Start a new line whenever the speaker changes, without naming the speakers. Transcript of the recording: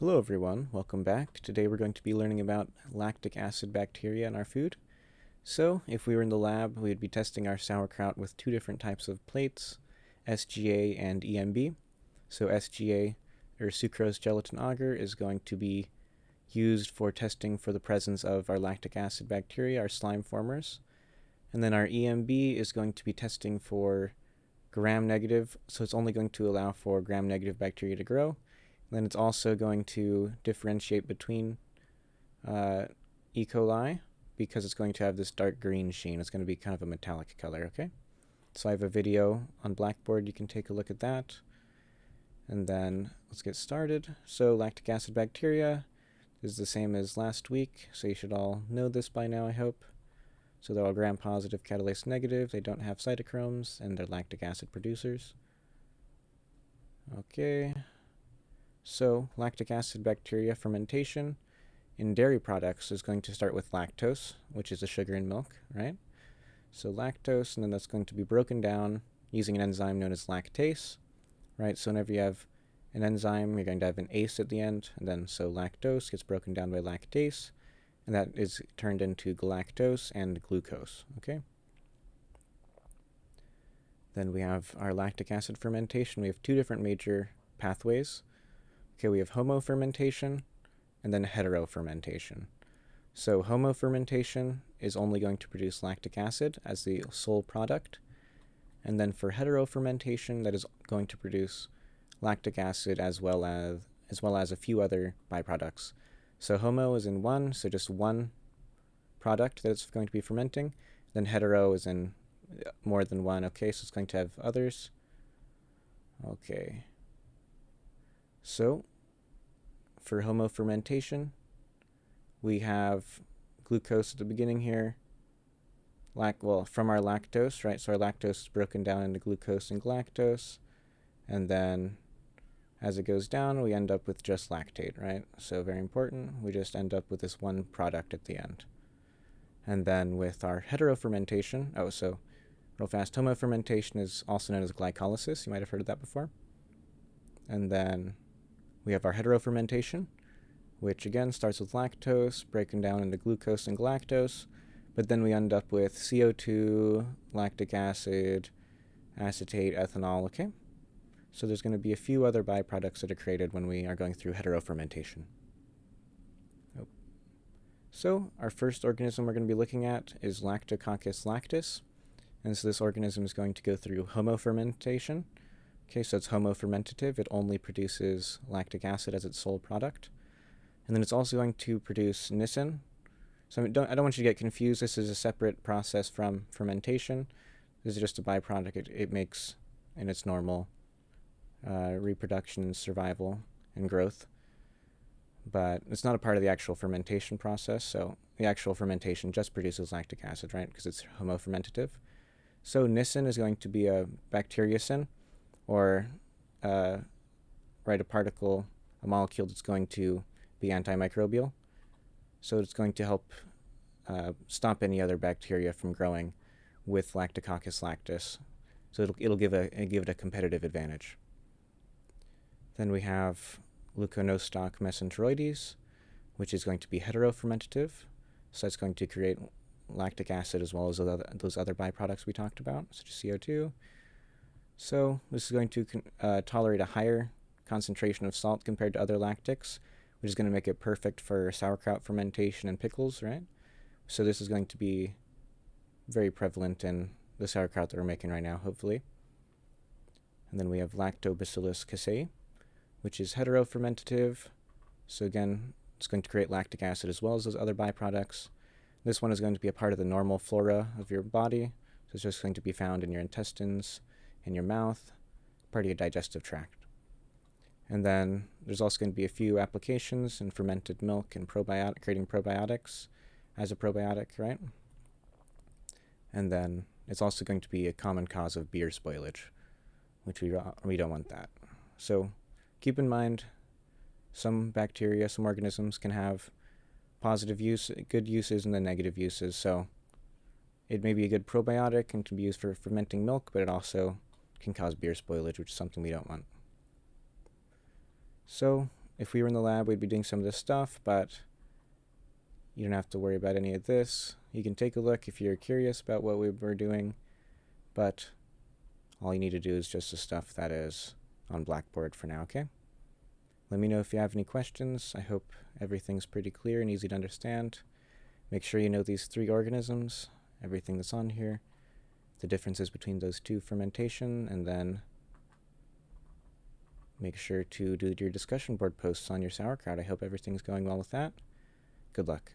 Hello everyone, welcome back. Today we're going to be learning about lactic acid bacteria in our food. So, if we were in the lab, we'd be testing our sauerkraut with two different types of plates, SGA and EMB. So SGA, or sucrose gelatin agar, is going to be used for testing for the presence of our lactic acid bacteria, our slime formers. And then our EMB is going to be testing for gram-negative, so it's only going to allow for gram-negative bacteria to grow. Then it's also going to differentiate between E. coli because it's going to have this dark green sheen. It's going to be kind of a metallic color, okay? So I have a video on Blackboard. You can take a look at that. And then let's get started. So lactic acid bacteria is the same as last week, so you should all know this by now, I hope. So they're all gram-positive, catalase negative. They don't have cytochromes, and they're lactic acid producers. Okay. So, lactic acid bacteria fermentation in dairy products is going to start with lactose, which is a sugar in milk, right? So lactose, and then that's going to be broken down using an enzyme known as lactase, right? So whenever you have an enzyme, you're going to have an ase at the end, and then so lactose gets broken down by lactase, and that is turned into galactose and glucose, okay? Then we have our lactic acid fermentation. We have two different major pathways. Okay, we have homofermentation and then heterofermentation. So homofermentation is only going to produce lactic acid as the sole product. And then for heterofermentation, that is going to produce lactic acid as well as a few other byproducts. So homo is in one, so just one product that it's going to be fermenting. Then hetero is in more than one. Okay, so it's going to have others. Okay. So, for homofermentation, we have glucose at the beginning here, from our lactose, right? So our lactose is broken down into glucose and galactose, and then as it goes down, we end up with just lactate, right? So very important, we just end up with this one product at the end. And then with our heterofermentation, so real fast, homofermentation is also known as glycolysis. You might have heard of that before. And then we have our heterofermentation, which again starts with lactose, breaking down into glucose and galactose, but then we end up with CO2, lactic acid, acetate, ethanol, okay? So there's going to be a few other byproducts that are created when we are going through heterofermentation. So our first organism we're going to be looking at is Lactococcus lactis, and so this organism is going to go through homofermentation. Okay, so it's homofermentative. It only produces lactic acid as its sole product. And then it's also going to produce nisin. So I don't want you to get confused. This is a separate process from fermentation. This is just a byproduct it makes in its normal reproduction, survival, and growth. But it's not a part of the actual fermentation process. So the actual fermentation just produces lactic acid, right? Because it's homofermentative. So nisin is going to be a bacteriocin, or write a molecule that's going to be antimicrobial. So it's going to help stop any other bacteria from growing with Lactococcus lactis. So it'll give it a competitive advantage. Then we have Leuconostoc mesenteroides, which is going to be heterofermentative. So it's going to create lactic acid as well as those other byproducts we talked about, such as CO2. So this is going to tolerate a higher concentration of salt compared to other lactics, which is going to make it perfect for sauerkraut fermentation and pickles, right? So this is going to be very prevalent in the sauerkraut that we're making right now, hopefully. And then we have Lactobacillus casei, which is heterofermentative. So again, it's going to create lactic acid as well as those other byproducts. This one is going to be a part of the normal flora of your body. So it's just going to be found in your intestines, in your mouth, part of your digestive tract. And then there's also going to be a few applications in fermented milk and creating probiotics as a probiotic, right? And then it's also going to be a common cause of beer spoilage, which we don't want that. So keep in mind, some bacteria, some organisms can have good uses and then negative uses. So it may be a good probiotic and can be used for fermenting milk, but it also can cause beer spoilage, which is something we don't want. So if we were in the lab, we'd be doing some of this stuff, but you don't have to worry about any of this. You can take a look if you're curious about what we were doing, but all you need to do is just the stuff that is on Blackboard for now, okay? Let me know if you have any questions. I hope everything's pretty clear and easy to understand. Make sure you know these 3 organisms, everything that's on here, the differences between those 2 fermentation, and then make sure to do your discussion board posts on your sauerkraut. I hope everything's going well with that. Good luck.